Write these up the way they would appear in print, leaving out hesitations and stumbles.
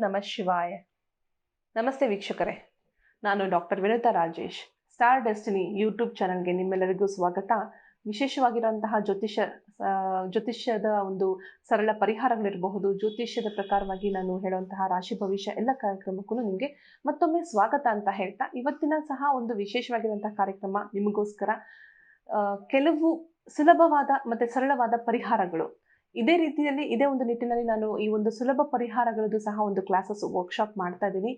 ನಮಃ ಶಿವಾಯ. ನಮಸ್ತೆ ವೀಕ್ಷಕರೇ, ನಾನು doctor Vinuta Rajesh. Star destiny YouTube ಚಾನಲ್ಗೆ ನಿಮ್ಮೆಲ್ಲರಿಗೂ ಸ್ವಾಗತ. ವಿಶೇಷವಾಗಿರುವಂತಹ ಜ್ಯೋತಿಷ್ಯದ ಒಂದು ಸರಳ ಪರಿಹಾರಗಳಿರಬಹುದು, ಜ್ಯೋತಿಷ್ಯದ ಪ್ರಕಾರವಾಗಿ ನಾನು ಹೇಳುವಂತಹ ರಾಶಿ ಭವಿಷ್ಯ ಎಲ್ಲ ಕಾರ್ಯಕ್ರಮಕ್ಕೂ ನಿಮಗೆ ಮತ್ತೊಮ್ಮೆ ಸ್ವಾಗತ ಅಂತ ಹೇಳ್ತಾ, ಇವತ್ತಿನ ಸಹ ಒಂದು ವಿಶೇಷವಾಗಿರುವಂತಹ ಕಾರ್ಯಕ್ರಮ ನಿಮಗೋಸ್ಕರ. ಕೆಲವು ಸುಲಭವಾದ ಮತ್ತು ಸರಳವಾದ ಪರಿಹಾರಗಳು. ಇದೇ ರೀತಿಯಲ್ಲಿ ಇದೇ ಒಂದು ನಿಟ್ಟಿನಲ್ಲಿ ನಾನು ಈ ಒಂದು ಸುಲಭ ಪರಿಹಾರಗಳದ್ದು ಸಹ ಒಂದು ಕ್ಲಾಸಸ್ ವರ್ಕ್ಶಾಪ್ ಮಾಡ್ತಾ ಇದ್ದೀನಿ.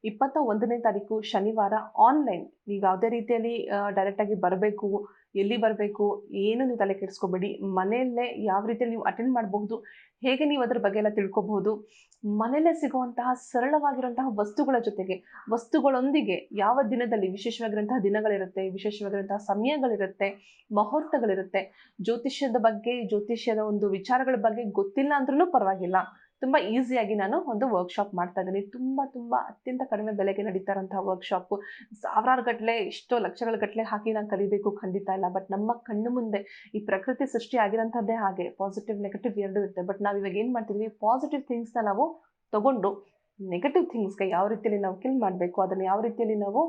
21ನೇ ತಾರೀಕು ಶನಿವಾರ ಆನ್ಲೈನ್. ನೀವು ಯಾವುದೇ ರೀತಿಯಲ್ಲಿ ಡೈರೆಕ್ಟಾಗಿ ಬರಬೇಕು, ಎಲ್ಲಿ ಬರಬೇಕು ಏನು ನೀವು ತಲೆ ಕೆಡಿಸ್ಕೋಬೇಡಿ. ಮನೆಯಲ್ಲೇ ಯಾವ ರೀತಿಯಲ್ಲಿ ನೀವು ಅಟೆಂಡ್ ಮಾಡಬಹುದು, ಹೇಗೆ ನೀವು ಅದರ ಬಗ್ಗೆ ಎಲ್ಲ ತಿಳ್ಕೊಬಹುದು. ಮನೆಯಲ್ಲೇ ಸಿಗುವಂತಹ ಸರಳವಾಗಿರುವಂತಹ ವಸ್ತುಗಳೊಂದಿಗೆ ಯಾವ ದಿನದಲ್ಲಿ ವಿಶೇಷವಾಗಿರುವಂತಹ ದಿನಗಳಿರುತ್ತೆ, ವಿಶೇಷವಾಗಿರುವಂತಹ ಸಮಯಗಳಿರುತ್ತೆ, ಮುಹೂರ್ತಗಳಿರುತ್ತೆ. ಜ್ಯೋತಿಷ್ಯದ ಬಗ್ಗೆ, ಜ್ಯೋತಿಷ್ಯದ ಒಂದು ವಿಚಾರಗಳ ಬಗ್ಗೆ ಗೊತ್ತಿಲ್ಲ ಅಂದ್ರೂ ಪರವಾಗಿಲ್ಲ, ತುಂಬ ಈಸಿಯಾಗಿ ನಾನು ಒಂದು ವರ್ಕ್ಶಾಪ್ ಮಾಡ್ತಾ ಇದ್ದೀನಿ. ತುಂಬ ಅತ್ಯಂತ ಕಡಿಮೆ ಬೆಲೆಗೆ ನಡೀತಾ ಇರೋಂತಹ ವರ್ಕ್ಶಾಪು. ಸಾವಿರಾರು ಗಟ್ಟಲೆ, ಎಷ್ಟೋ ಲಕ್ಷಗಳ ಗಟ್ಟಲೆ ಹಾಕಿ ನಾನು ಕಲಿಬೇಕು ಖಂಡಿತ ಇಲ್ಲ. ಬಟ್ ನಮ್ಮ ಕಣ್ಣು ಮುಂದೆ ಈ ಪ್ರಕೃತಿ ಸೃಷ್ಟಿ ಆಗಿರೋಂಥದ್ದೇ ಹಾಗೆ, ಪಾಸಿಟಿವ್ ನೆಗೆಟಿವ್ ಎರಡೂ ಇರುತ್ತೆ. ಬಟ್ ನಾವು ಇವಾಗ ಏನು ಮಾಡ್ತಿದ್ವಿ, ಪಾಸಿಟಿವ್ ಥಿಂಗ್ಸ್ನ ನಾವು ತಗೊಂಡು ನೆಗೆಟಿವ್ ಥಿಂಗ್ಸ್ಗೆ ಯಾವ ರೀತಿಯಲ್ಲಿ ನಾವು ಕಿಲ್ ಮಾಡಬೇಕು, ಅದನ್ನು ಯಾವ ರೀತಿಯಲ್ಲಿ ನಾವು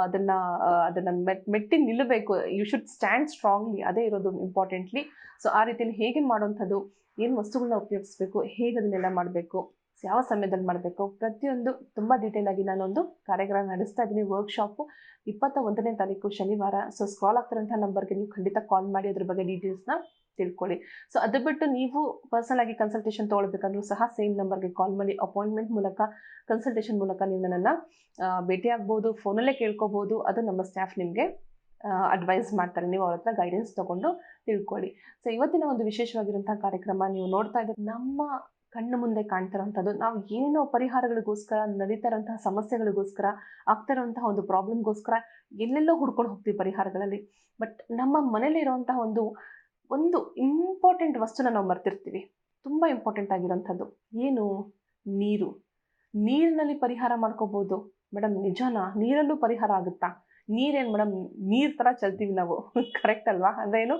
ಅದನ್ನು ಮೆಟ್ಟಿ ನಿಲ್ಲಬೇಕು. ಯು ಶುಡ್ ಸ್ಟ್ಯಾಂಡ್ ಸ್ಟ್ರಾಂಗ್ಲಿ, ಅದೇ ಇರೋದು ಇಂಪಾರ್ಟೆಂಟ್ಲಿ. ಸೊ ಆ ರೀತಿಯಲ್ಲಿ ಹೇಗೆ ಮಾಡುವಂಥದ್ದು, ಏನು ವಸ್ತುಗಳನ್ನ ಉಪಯೋಗಿಸ್ಬೇಕು, ಹೇಗೆ ಅದನ್ನೆಲ್ಲ ಮಾಡಬೇಕು, ಯಾವ ಸಮಯದಲ್ಲಿ ಮಾಡಬೇಕು, ಪ್ರತಿಯೊಂದು ತುಂಬ ಡೀಟೇಲ್ ಆಗಿ ನಾನೊಂದು ಕಾರ್ಯಕ್ರಮ ನಡೆಸ್ತಾ ಇದ್ದೀನಿ. ವರ್ಕ್ಶಾಪು 21ನೇ ತಾರೀಕು ಶನಿವಾರ. ಸೊ ಸ್ಕ್ರಾಲ್ ಆಗ್ತಿರೋಂಥ ನಂಬರ್ಗೆ ನೀವು ಖಂಡಿತ ಕಾಲ್ ಮಾಡಿ ಅದ್ರ ಬಗ್ಗೆ ಡೀಟೇಲ್ಸ್ನ ತಿಳ್ಕೊಳ್ಳಿ. ಸೊ ಅದು ಬಿಟ್ಟು ನೀವು ಪರ್ಸನಲ್ ಆಗಿ ಕನ್ಸಲ್ಟೇಷನ್ ತೊಗೊಳ್ಬೇಕಂದ್ರೂ ಸಹ ಸೇಮ್ ನಂಬರ್ಗೆ ಕಾಲ್ ಮಾಡಿ ಅಪಾಯಿಂಟ್ಮೆಂಟ್ ಮೂಲಕ, ಕನ್ಸಲ್ಟೇಷನ್ ಮೂಲಕ ನೀವು ನನ್ನನ್ನು ಭೇಟಿ ಆಗ್ಬೋದು, ಫೋನಲ್ಲೇ ಕೇಳ್ಕೊಬೋದು. ಅದು ನಮ್ಮ ಸ್ಟಾಫ್ ನಿಮಗೆ ಅಡ್ವೈಸ್ ಮಾಡ್ತಾರೆ, ನೀವು ಅವ್ರ ಹತ್ರ ಗೈಡೆನ್ಸ್ ತೊಗೊಂಡು ತಿಳ್ಕೊಳ್ಳಿ. ಸೊ ಇವತ್ತಿನ ಒಂದು ವಿಶೇಷವಾಗಿರುವಂಥ ಕಾರ್ಯಕ್ರಮ ನೀವು ನೋಡ್ತಾ ಇದ್ದೀರಿ. ನಮ್ಮ ಕಣ್ಣು ಮುಂದೆ ಕಾಣ್ತಿರೋಂಥದ್ದು, ನಾವು ಏನೋ ಪರಿಹಾರಗಳಿಗೋಸ್ಕರ, ನಡೀತಾ ಇರೋಂತಹ ಸಮಸ್ಯೆಗಳಿಗೋಸ್ಕರ, ಆಗ್ತಾ ಇರೋಂತಹ ಒಂದು ಪ್ರಾಬ್ಲಮ್ಗೋಸ್ಕರ ಎಲ್ಲೆಲ್ಲೋ ಹುಡ್ಕೊಂಡು ಹೋಗ್ತೀವಿ ಪರಿಹಾರಗಳಲ್ಲಿ. ಬಟ್ ನಮ್ಮ ಮನೇಲಿ ಇರೋಂತಹ ಒಂದು ಇಂಪಾರ್ಟೆಂಟ್ ವಸ್ತುನ ನಾವು ಮರ್ತಿರ್ತೀವಿ. ತುಂಬ ಇಂಪಾರ್ಟೆಂಟ್ ಆಗಿರೋಂಥದ್ದು ಏನು? ನೀರು. ನೀರಿನಲ್ಲಿ ಪರಿಹಾರ ಮಾಡ್ಕೋಬೋದು ಮೇಡಮ್, ನಿಜನಾ? ನೀರಲ್ಲೂ ಪರಿಹಾರ ಆಗುತ್ತಾ? ನೀರೇನು ಮೇಡಮ್, ನೀರು ಥರ ಚಲ್ತೀವಿ ನಾವು ಕರೆಕ್ಟ್ ಅಲ್ವಾ? ಅಂದರೆ ಏನು,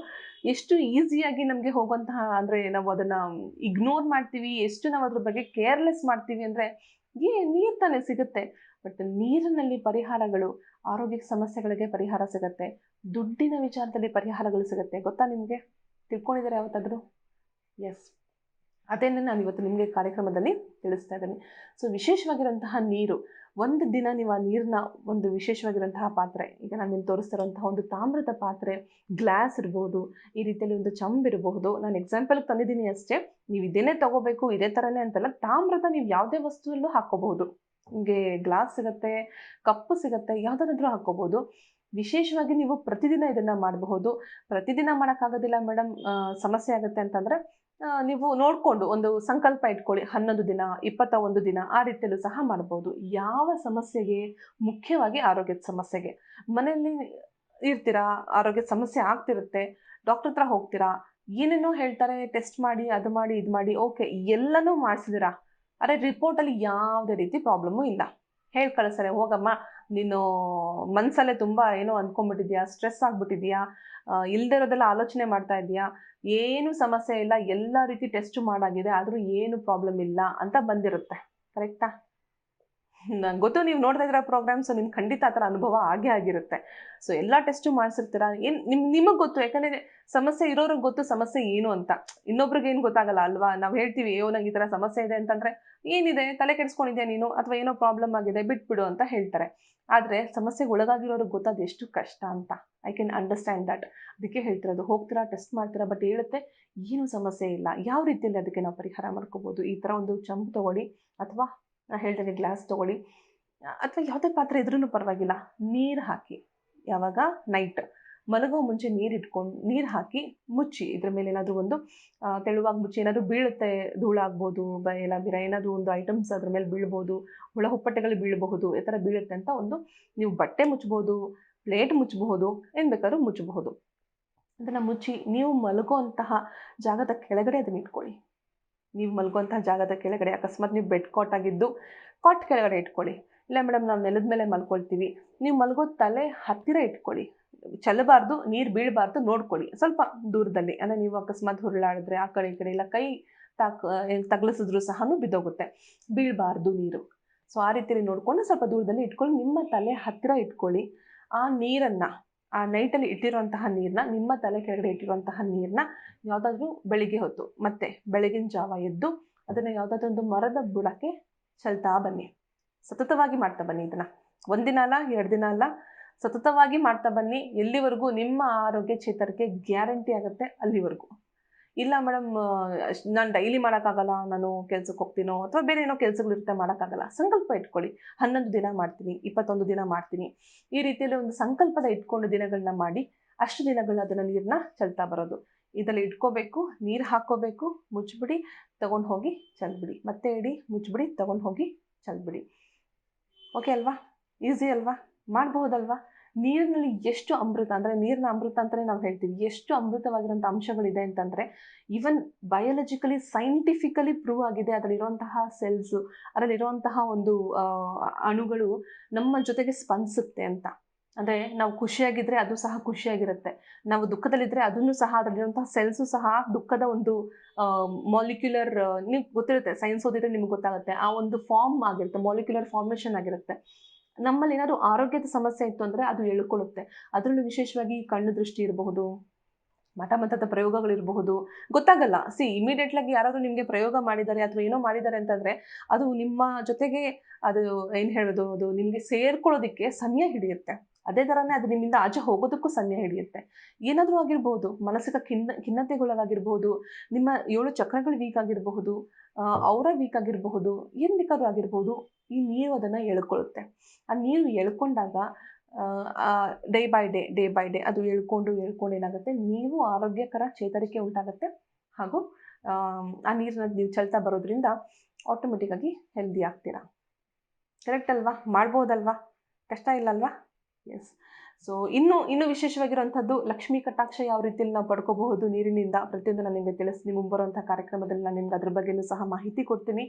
ಎಷ್ಟು ಈಸಿಯಾಗಿ ನಮಗೆ ಹೋಗುವಂತಹ, ಅಂದರೆ ನಾವು ಅದನ್ನು ಇಗ್ನೋರ್ ಮಾಡ್ತೀವಿ, ಎಷ್ಟು ನಾವು ಅದ್ರ ಬಗ್ಗೆ ಕೇರ್ಲೆಸ್ ಮಾಡ್ತೀವಿ. ಅಂದರೆ ನೀರು ತಾನೇ ಸಿಗುತ್ತೆ. ಬಟ್ ನೀರಿನಲ್ಲಿ ಪರಿಹಾರಗಳು, ಆರೋಗ್ಯ ಸಮಸ್ಯೆಗಳಿಗೆ ಪರಿಹಾರ ಸಿಗುತ್ತೆ, ದುಡ್ಡಿನ ವಿಚಾರದಲ್ಲಿ ಪರಿಹಾರಗಳು ಸಿಗುತ್ತೆ. ಗೊತ್ತಾ ನಿಮಗೆ? ತಿಳ್ಕೊಂಡಿದ್ದಾರೆ ಯಾವತ್ತಾದರೂ? ಎಸ್, ಅದೇನೇ ನಾನು ಇವತ್ತು ನಿಮಗೆ ಕಾರ್ಯಕ್ರಮದಲ್ಲಿ ತಿಳಿಸ್ತಾ ಇದ್ದೀನಿ. ಸೊ ವಿಶೇಷವಾಗಿರುವಂತಹ ನೀರು, ಒಂದು ದಿನ ನೀವು ಆ ನೀರನ್ನ ಒಂದು ವಿಶೇಷವಾಗಿರುವಂತಹ ಪಾತ್ರೆ, ಈಗ ನಾನು ನಿಮ್ಗೆ ತೋರಿಸ್ತಿರೋಂತಹ ಒಂದು ತಾಮ್ರದ ಪಾತ್ರೆ, ಗ್ಲಾಸ್ ಇರ್ಬೋದು, ಈ ರೀತಿಯಲ್ಲಿ ಒಂದು ಚಂಬಿರಬಹುದು. ನಾನು ಎಕ್ಸಾಂಪಲ್ಗೆ ತಂದಿದ್ದೀನಿ ಅಷ್ಟೇ. ನೀವು ಇದೇನೇ ತಗೋಬೇಕು, ಇದೇ ಥರನೇ ಅಂತಲ್ಲ. ತಾಮ್ರದ ನೀವು ಯಾವುದೇ ವಸ್ತುವಲ್ಲೂ ಹಾಕ್ಕೋಬಹುದು. ನಿಮಗೆ ಗ್ಲಾಸ್ ಸಿಗುತ್ತೆ, ಕಪ್ಪು ಸಿಗುತ್ತೆ, ಯಾವುದಾದ್ರೂ ಹಾಕ್ಕೋಬೋದು. ವಿಶೇಷವಾಗಿ ನೀವು ಪ್ರತಿದಿನ ಇದನ್ನು ಮಾಡಬಹುದು. ಪ್ರತಿದಿನ ಮಾಡೋಕ್ಕಾಗೋದಿಲ್ಲ ಮೇಡಮ್, ಸಮಸ್ಯೆ ಆಗುತ್ತೆ ಅಂತಂದರೆ ನೀವು ನೋಡಿಕೊಂಡು ಒಂದು ಸಂಕಲ್ಪ ಇಟ್ಕೊಳ್ಳಿ. 11 ದಿನ, 21 ದಿನ, ಆ ರೀತಿಯಲ್ಲೂ ಸಹ ಮಾಡ್ಬೋದು. ಯಾವ ಸಮಸ್ಯೆಗೆ? ಮುಖ್ಯವಾಗಿ ಆರೋಗ್ಯದ ಸಮಸ್ಯೆಗೆ. ಮನೆಯಲ್ಲಿ ಇರ್ತೀರಾ, ಆರೋಗ್ಯದ ಸಮಸ್ಯೆ ಆಗ್ತಿರುತ್ತೆ, ಡಾಕ್ಟರ್ ಹತ್ರ ಹೋಗ್ತೀರಾ, ಏನೇನೋ ಹೇಳ್ತಾರೆ, ಟೆಸ್ಟ್ ಮಾಡಿ, ಅದು ಮಾಡಿ, ಇದು ಮಾಡಿ, ಓಕೆ ಎಲ್ಲನೂ ಮಾಡಿಸಿದಿರಾ. ಅರೆ ರಿಪೋರ್ಟಲ್ಲಿ ಯಾವುದೇ ರೀತಿ ಪ್ರಾಬ್ಲಮ್ಮು ಇಲ್ಲ. ಹೇಳಿ ಕಳಿಸ್ತಾರೆ, ಹೋಗಮ್ಮ ನೀನು ಮನಸ್ಸಲ್ಲೇ ತುಂಬ ಏನೋ ಅಂದ್ಕೊಂಡ್ಬಿಟ್ಟಿದ್ಯಾ, ಸ್ಟ್ರೆಸ್ ಆಗಿಬಿಟ್ಟಿದ್ಯಾ, ಇಲ್ದಿರೋದೆಲ್ಲ ಆಲೋಚನೆ ಮಾಡ್ತಾ ಇದೆಯಾ, ಏನು ಸಮಸ್ಯೆ ಇಲ್ಲ, ಎಲ್ಲ ರೀತಿ ಟೆಸ್ಟು ಮಾಡಾಗಿದೆ, ಆದರೂ ಏನು ಪ್ರಾಬ್ಲಮ್ ಇಲ್ಲ ಅಂತ ಬಂದಿರುತ್ತೆ. ಕರೆಕ್ಟಾ? ನಂಗೆ ಗೊತ್ತು, ನೀವು ನೋಡ್ತಾ ಇದ್ದೀರಾ ಪ್ರೋಗ್ರಾಮ್ಸು, ನಿಮ್ಗೆ ಖಂಡಿತ ಆ ಥರ ಅನುಭವ ಆಗೇ ಆಗಿರುತ್ತೆ. ಸೊ ಎಲ್ಲ ಟೆಸ್ಟು ಮಾಡಿಸಿರ್ತೀರಾ, ಏನು ನಿಮಗೆ ಗೊತ್ತು. ಯಾಕಂದರೆ ಸಮಸ್ಯೆ ಇರೋರಿಗೆ ಗೊತ್ತು ಸಮಸ್ಯೆ ಏನು ಅಂತ. ಇನ್ನೊಬ್ರಿಗೆ ಏನು ಗೊತ್ತಾಗಲ್ಲ ಅಲ್ವಾ? ನಾವು ಹೇಳ್ತೀವಿ, ಅಯ್ಯೋ ನಂಗೆ ಈ ಥರ ಸಮಸ್ಯೆ ಇದೆ ಅಂತಂದರೆ, ಏನಿದೆ ತಲೆ ಕೆಡಿಸ್ಕೊಂಡಿದ್ಯಾ ನೀನು, ಅಥವಾ ಏನೋ ಪ್ರಾಬ್ಲಮ್ ಆಗಿದೆ ಬಿಟ್ಬಿಡು ಅಂತ ಹೇಳ್ತಾರೆ. ಆದರೆ ಸಮಸ್ಯೆಗೆ ಒಳಗಾಗಿರೋರಿಗೆ ಗೊತ್ತಾದ ಎಷ್ಟು ಕಷ್ಟ ಅಂತ. I can understand that. ಅದಕ್ಕೆ ಹೇಳ್ತಿರೋದು, ಹೋಗ್ತೀರಾ, ಟೆಸ್ಟ್ ಮಾಡ್ತೀರಾ, ಬಟ್ ಹೇಳುತ್ತೆ ಏನೂ ಸಮಸ್ಯೆ ಇಲ್ಲ. ಯಾವ ರೀತಿಯಲ್ಲಿ ಅದಕ್ಕೆ ನಾವು ಪರಿಹಾರ ಮಾಡ್ಕೋಬೋದು? ಈ ಥರ ಒಂದು ಚಂಪು ತೊಗೊಳ್ಳಿ, ಅಥವಾ ನಾನು ಹೇಳ್ತೇನೆ ಗ್ಲಾಸ್ ತೊಗೊಳ್ಳಿ, ಅಥವಾ ಯಾವುದೇ ಪಾತ್ರೆ ಇದ್ರೂ ಪರವಾಗಿಲ್ಲ. ನೀರು ಹಾಕಿ, ಯಾವಾಗ? ನೈಟ್ ಮಲಗೋ ಮುಂಚೆ ನೀರು ಹಾಕಿ ಮುಚ್ಚಿ. ಇದ್ರ ಮೇಲೆ ಏನಾದರೂ ಒಂದು ತೆಳುವಾಗಿ ಮುಚ್ಚಿ. ಏನಾದರೂ ಬೀಳುತ್ತೆ, ಧೂಳಾಗ್ಬೋದು, ಇಲ್ಲ ಬೇರೆ ಏನಾದರೂ ಒಂದು ಐಟಮ್ಸ್ ಅದ್ರ ಮೇಲೆ ಬೀಳ್ಬೋದು, ಹುಳ ಹುಪ್ಪಟೆಗಳು ಬೀಳಬಹುದು, ಈ ಥರ ಬೀಳುತ್ತೆ ಅಂತ ನೀವು ಬಟ್ಟೆ ಮುಚ್ಬೋದು, ಪ್ಲೇಟ್ ಮುಚ್ಚಬಹುದು, ಏನು ಬೇಕಾದ್ರೂ ಮುಚ್ಚಬಹುದು. ಅದನ್ನು ಮುಚ್ಚಿ ನೀವು ಮಲಗುವಂತಹ ಜಾಗದ ಕೆಳಗಡೆ ಅದನ್ನ ಇಟ್ಕೊಳ್ಳಿ. ನೀವು ಮಲಗುವಂತಹ ಜಾಗದ ಕೆಳಗಡೆ, ಅಕಸ್ಮಾತ್ ನೀವು ಬೆಡ್ ಕಾಟ್ ಆಗಿದ್ದು ಕಾಟ್ ಕೆಳಗಡೆ ಇಟ್ಕೊಳ್ಳಿ. ಇಲ್ಲ ಮೇಡಮ್ ನಾವು ನೆಲದ ಮೇಲೆ ಮಲ್ಕೊಳ್ತೀವಿ, ನೀವು ಮಲಗೋ ತಲೆ ಹತ್ತಿರ ಇಟ್ಕೊಳ್ಳಿ. ಚೆಲ್ಲಬಾರ್ದು, ನೀರು ಬೀಳಬಾರ್ದು, ನೋಡ್ಕೊಳ್ಳಿ ಸ್ವಲ್ಪ ದೂರದಲ್ಲಿ. ಅಂದರೆ ನೀವು ಅಕಸ್ಮಾತ್ ಹುರುಳಾಡಿದ್ರೆ ಆ ಕಡೆ ಈ ಕಡೆ, ಇಲ್ಲ ಕೈ ತಗಲಿಸಿದ್ರು ಸಹ ಬಿದ್ದೋಗುತ್ತೆ, ಬೀಳಬಾರ್ದು ನೀರು. ಸೊ ಆ ರೀತಿಯಲ್ಲಿ ನೋಡಿಕೊಂಡು ಸ್ವಲ್ಪ ದೂರದಲ್ಲಿ ಇಟ್ಕೊಳ್ಳಿ, ನಿಮ್ಮ ತಲೆ ಹತ್ತಿರ ಇಟ್ಕೊಳ್ಳಿ. ಆ ನೀರನ್ನು, ಆ ನೈಟಲ್ಲಿ ಇಟ್ಟಿರುವಂತಹ ನೀರನ್ನ, ನಿಮ್ಮ ತಲೆ ಕೆಳಗಡೆ ಇಟ್ಟಿರುವಂತಹ ನೀರನ್ನ ಯಾವುದಾದ್ರೂ ಬೆಳಿಗ್ಗೆ ಹೊತ್ತು ಮತ್ತೆ ಬೆಳಗಿನ ಜಾವ ಎದ್ದು ಅದನ್ನು ಯಾವುದಾದ್ರೂ ಒಂದು ಮರದ ಬುಡಕ್ಕೆ ಚೆಲ್ತಾ ಬನ್ನಿ. ಸತತವಾಗಿ ಮಾಡ್ತಾ ಬನ್ನಿ ಇದನ್ನು. ಒಂದಿನ ಅಲ್ಲ, 2 ದಿನ ಅಲ್ಲ, ಸತತವಾಗಿ ಮಾಡ್ತಾ ಬನ್ನಿ. ಎಲ್ಲಿವರೆಗೂ ನಿಮ್ಮ ಆರೋಗ್ಯ ಚೇತರಿಕೆ ಗ್ಯಾರಂಟಿ ಆಗುತ್ತೆ ಅಲ್ಲಿವರೆಗೂ. ಇಲ್ಲ ಮೇಡಮ್, ನಾನು ಡೈಲಿ ಮಾಡೋಕ್ಕಾಗಲ್ಲ, ನಾನು ಕೆಲ್ಸಕ್ಕೆ ಹೋಗ್ತೀನೋ ಅಥವಾ ಬೇರೆ ಏನೋ ಕೆಲಸಗಳಿರುತ್ತೆ ಮಾಡೋಕ್ಕಾಗಲ್ಲ, ಸಂಕಲ್ಪ ಇಟ್ಕೊಳ್ಳಿ. 11 ದಿನ ಮಾಡ್ತೀನಿ, 21 ದಿನ ಮಾಡ್ತೀನಿ, ಈ ರೀತಿಯಲ್ಲಿ ಒಂದು ಸಂಕಲ್ಪದ ಇಟ್ಕೊಂಡು ದಿನಗಳನ್ನ ಮಾಡಿ ಅಷ್ಟು ದಿನಗಳನ್ನ ಅದನ್ನು ನೀರನ್ನ ಚೆಲ್ತಾ ಬರೋದು. ಇದರಲ್ಲಿ ಇಟ್ಕೋಬೇಕು, ನೀರು ಹಾಕ್ಕೋಬೇಕು, ಮುಚ್ಚಿಬಿಡಿ, ತೊಗೊಂಡು ಹೋಗಿ ಚೆಲ್ಬಿಡಿ, ಮತ್ತೆ ಇಡಿ, ಮುಚ್ಚಿಬಿಡಿ, ತೊಗೊಂಡು ಹೋಗಿ ಚೆಲ್ಬಿಡಿ. ಓಕೆ ಅಲ್ವಾ? ಈಸಿ ಅಲ್ವಾ? ಮಾಡಬಹುದಲ್ವಾ? ನೀರಿನಲ್ಲಿ ಎಷ್ಟು ಅಮೃತ ಅಂದರೆ, ನೀರಿನ ಅಮೃತ ಅಂತಲೇ ನಾವು ಹೇಳ್ತೀವಿ. ಎಷ್ಟು ಅಮೃತವಾಗಿರೋಂಥ ಅಂಶಗಳಿದೆ ಅಂತಂದರೆ, ಈವನ್ ಬಯಾಲಜಿಕಲಿ ಸೈಂಟಿಫಿಕಲಿ ಪ್ರೂವ್ ಆಗಿದೆ. ಅದರಲ್ಲಿರುವಂತಹ ಸೆಲ್ಸು, ಅದರಲ್ಲಿರುವಂತಹ ಒಂದು ಅಣುಗಳು ನಮ್ಮ ಜೊತೆಗೆ ಸ್ಪಂದಿಸುತ್ತೆ ಅಂತ. ಅಂದರೆ ನಾವು ಖುಷಿಯಾಗಿದ್ದರೆ ಅದು ಸಹ ಖುಷಿಯಾಗಿರುತ್ತೆ, ನಾವು ದುಃಖದಲ್ಲಿದ್ದರೆ ಅದನ್ನು ಸಹ, ಅದರಲ್ಲಿರುವಂತಹ ಸೆಲ್ಸು ಸಹ ದುಃಖದ ಒಂದು ಮಾಲಿಕ್ಯುಲರ್, ನೀವು ಗೊತ್ತಿರುತ್ತೆ, ಸೈನ್ಸ್ ಓದಿದ್ರೆ ನಿಮ್ಗೆ ಗೊತ್ತಾಗುತ್ತೆ, ಆ ಒಂದು ಫಾರ್ಮ್ ಆಗಿರುತ್ತೆ, ಮಾಲಿಕ್ಯುಲರ್ ಫಾರ್ಮೇಷನ್ ಆಗಿರುತ್ತೆ. ನಮ್ಮಲ್ಲಿ ಏನಾದರೂ ಆರೋಗ್ಯದ ಸಮಸ್ಯೆ ಇತ್ತು ಅಂದರೆ ಅದು ಎಳ್ಕೊಳ್ಳುತ್ತೆ. ಅದರಲ್ಲೂ ವಿಶೇಷವಾಗಿ ಕಣ್ಣು ದೃಷ್ಟಿ ಇರಬಹುದು, ಮಠದ ಪ್ರಯೋಗಗಳಿರಬಹುದು, ಗೊತ್ತಾಗಲ್ಲ. ಇಮಿಡಿಯೇಟ್ಲಾಗಿ ಯಾರಾದರೂ ನಿಮಗೆ ಪ್ರಯೋಗ ಮಾಡಿದ್ದಾರೆ ಅಥವಾ ಏನೋ ಮಾಡಿದ್ದಾರೆ ಅಂತಂದರೆ ಅದು ನಿಮ್ಮ ಜೊತೆಗೆ, ಅದು ಏನು ಹೇಳೋದು, ಅದು ನಿಮಗೆ ಸೇರ್ಕೊಳ್ಳೋದಕ್ಕೆ ಸಮಯ ಹಿಡಿಯುತ್ತೆ. ಅದೇ ಥರನೇ ಅದು ನಿಮ್ಮಿಂದ ಆಚೆ ಹೋಗೋದಕ್ಕೂ ಸಮಯ ಹಿಡಿಯುತ್ತೆ. ಏನಾದರೂ ಆಗಿರ್ಬೋದು, ಮಾನಸಿಕ ಖಿನ್ನತೆಗೊಳಗಾಗಿರ್ಬೋದು, ನಿಮ್ಮ 7 ಚಕ್ರಗಳು ವೀಕ್ ಆಗಿರಬಹುದು, ಅವರ ವೀಕ್ ಆಗಿರಬಹುದು, ಏನು ಬೇಕಾದ್ರೂ ಆಗಿರ್ಬೋದು. ಈ ನೀರು ಅದನ್ನು ಎಳ್ಕೊಳ್ಳುತ್ತೆ. ಆ ನೀರು ಎಳ್ಕೊಂಡಾಗ ಡೇ ಬೈ ಡೇ ಅದು ಎಳ್ಕೊಂಡು ಏನಾಗುತ್ತೆ, ನೀವು ಆರೋಗ್ಯಕರ ಚೇತರಿಕೆ ಉಂಟಾಗುತ್ತೆ. ಹಾಗೂ ಆ ನೀರನ್ನ ನೀವು ಚೆಲ್ತಾ ಬರೋದ್ರಿಂದ ಆಟೋಮೆಟಿಕ್ಕಾಗಿ ಹೆಲ್ದಿ ಆಗ್ತೀರಾ. ಕರೆಕ್ಟ್ ಅಲ್ವಾ? ಮಾಡ್ಬೋದಲ್ವಾ? ಕಷ್ಟ ಇಲ್ಲ ಅಲ್ವಾ? ಎಸ್. ಸೊ ಇನ್ನೂ ವಿಶೇಷವಾಗಿರುವಂಥದ್ದು, ಲಕ್ಷ್ಮೀ ಕಟಾಕ್ಷ ಯಾವ ರೀತಿಯಲ್ಲಿ ನಾವು ಪಡ್ಕೋಬಹುದು ನೀರಿನಿಂದ, ಪ್ರತಿಯೊಂದು ನಾನು ನಿಮಗೆ ತಿಳಿಸ್ತೀನಿ. ಮುಂಬರುವಂಥ ಕಾರ್ಯಕ್ರಮದಲ್ಲಿ ನಾನು ನಿಮ್ಗೆ ಅದ್ರ ಬಗ್ಗೆಯೂ ಸಹ ಮಾಹಿತಿ ಕೊಡ್ತೀನಿ.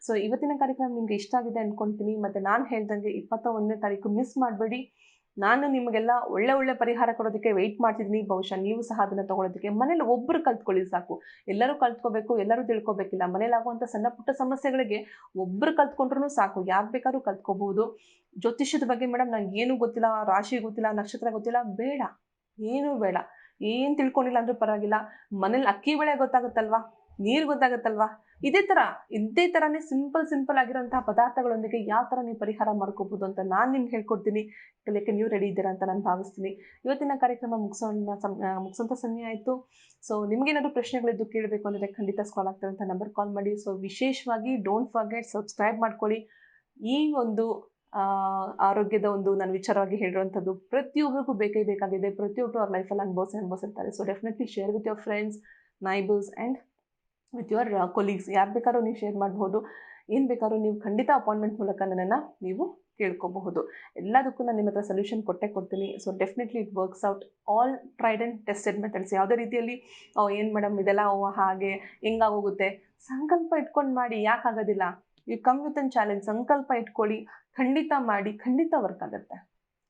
ಸೊ ಇವತ್ತಿನ ಕಾರ್ಯಕ್ರಮ ನಿಮಗೆ ಇಷ್ಟ ಆಗಿದೆ ಅಂದ್ಕೊಳ್ತೀನಿ. ಮತ್ತು ನಾನು ಹೇಳ್ದಂಗೆ 21ನೇ ತಾರೀಕು ಮಿಸ್ ಮಾಡಬೇಡಿ. ನಾನು ನಿಮಗೆಲ್ಲ ಒಳ್ಳೆ ಪರಿಹಾರ ಕೊಡೋದಕ್ಕೆ ವೆಯ್ಟ್ ಮಾಡ್ತಿದ್ದೀನಿ. ಬಹುಶಃ ನೀವು ಸಹ ಅದನ್ನು ತೊಗೊಳೋದಕ್ಕೆ ಮನೇಲಿ ಒಬ್ಬರು ಕಲ್ತ್ಕೊಳ್ಳಿ ಸಾಕು. ಎಲ್ಲರೂ ಕಲ್ತ್ಕೋಬೇಕು, ಎಲ್ಲರೂ ತಿಳ್ಕೊಬೇಕಿಲ್ಲ. ಮನೇಲಾಗುವಂಥ ಸಣ್ಣ ಪುಟ್ಟ ಸಮಸ್ಯೆಗಳಿಗೆ ಒಬ್ಬರು ಕಲ್ತ್ಕೊಂಡ್ರೂ ಸಾಕು, ಯಾರು ಬೇಕಾದ್ರೂ ಕಲ್ತ್ಕೋಬಹುದು. ಜ್ಯೋತಿಷ್ಯದ ಬಗ್ಗೆ ಮೇಡಮ್ ನಂಗೆ ಏನೂ ಗೊತ್ತಿಲ್ಲ, ರಾಶಿ ಗೊತ್ತಿಲ್ಲ, ನಕ್ಷತ್ರ ಗೊತ್ತಿಲ್ಲ, ಬೇಡ, ಏನೂ ಬೇಡ. ಏನು ತಿಳ್ಕೊಂಡಿಲ್ಲ ಅಂದರೂ ಪರವಾಗಿಲ್ಲ. ಮನೇಲಿ ಅಕ್ಕಿ ಬೇಳೆ ಗೊತ್ತಾಗುತ್ತಲ್ವಾ, ನೀರು ಗೊತ್ತಾಗುತ್ತಲ್ವಾ, ಇದೇ ಥರನೇ ಸಿಂಪಲ್ ಆಗಿರೋಂತಹ ಪದಾರ್ಥಗಳೊಂದಿಗೆ ಯಾವ ಥರ ನೀವು ಪರಿಹಾರ ಮಾಡ್ಕೋಬೋದು ಅಂತ ನಾನು ನಿಮ್ಗೆ ಹೇಳ್ಕೊಡ್ತೀನಿ. ಕಲಿಯೋಕ್ಕೆ ನೀವು ರೆಡಿ ಇದ್ದೀರಾ ಅಂತ ನಾನು ಭಾವಿಸ್ತೀನಿ. ಇವತ್ತಿನ ಕಾರ್ಯಕ್ರಮ ಮುಗಿಸೋಂಥ ಸಮಯ ಆಯಿತು. ಸೊ ನಿಮಗೇನಾದರೂ ಪ್ರಶ್ನೆಗಳಿದ್ದು ಕೇಳಬೇಕು ಅಂದರೆ ಖಂಡಿತ ಸ್ಕಾಲ್ ಆಗ್ತಿರೋಂಥ ನಂಬರ್ ಕಾಲ್ ಮಾಡಿ. ಸೊ ವಿಶೇಷವಾಗಿ ಡೋಂಟ್ ಫರ್ಗೆಟ್ ಸಬ್ಸ್ಕ್ರೈಬ್ ಮಾಡ್ಕೊಳ್ಳಿ. ಈ ಒಂದು ಆರೋಗ್ಯದ ಒಂದು ನಾನು ವಿಚಾರವಾಗಿ ಹೇಳಿರುವಂಥದ್ದು ಪ್ರತಿಯೊಬ್ಬರಿಗೂ ಬೇಕಾಗಿದೆ. ಪ್ರತಿಯೊಬ್ಬರು ಅವ್ರ ಲೈಫಲ್ಲಿ ಅನುಭವಿಸಿರ್ತಾರೆ. So definitely share with your friends, neighbours and with your colleagues. ಯಾರು ಬೇಕಾದ್ರೂ ನೀವು ಶೇರ್ ಮಾಡ್ಬೋದು. ಏನು ಬೇಕಾದ್ರೂ ನೀವು ಖಂಡಿತ ಅಪಾಯಿಂಟ್ಮೆಂಟ್ ಮೂಲಕ ನನ್ನನ್ನು ನೀವು ಕೇಳ್ಕೋಬಹುದು. ಎಲ್ಲದಕ್ಕೂ ನಾನು ನಿಮ್ಮ ಹತ್ರ ಸೊಲ್ಯೂಷನ್ ಕೊಡ್ತೀನಿ. So definitely it works out. All tried and tested methods. ಯಾವುದೇ ರೀತಿಯಲ್ಲಿ ಏನು ಮೇಡಮ್ ಇದೆಲ್ಲ ಹಾಗೆ ಹೆಂಗಾಗೋಗುತ್ತೆ, ಸಂಕಲ್ಪ ಇಟ್ಕೊಂಡು ಮಾಡಿ, ಯಾಕಾಗೋದಿಲ್ಲ? You come with an challenge. ಸಂಕಲ್ಪ ಇಟ್ಕೊಳ್ಳಿ, ಖಂಡಿತ ಮಾಡಿ, ಖಂಡಿತ ವರ್ಕ್ ಆಗುತ್ತೆ.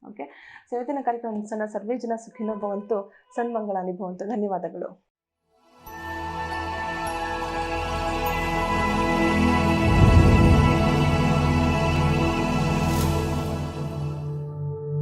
ಓಕೆ. ಸೊ ಇವತ್ತಿನ ಕಾರ್ಯಕ್ರಮ ಮುಗಿಸೋಣ. ಸರ್ವೇ ಜನ ಸುಖಿನೋ ಭವಂತು, ಸನ್ಮಂಗಳಾನಿ ಭವಂತು. ಧನ್ಯವಾದಗಳು.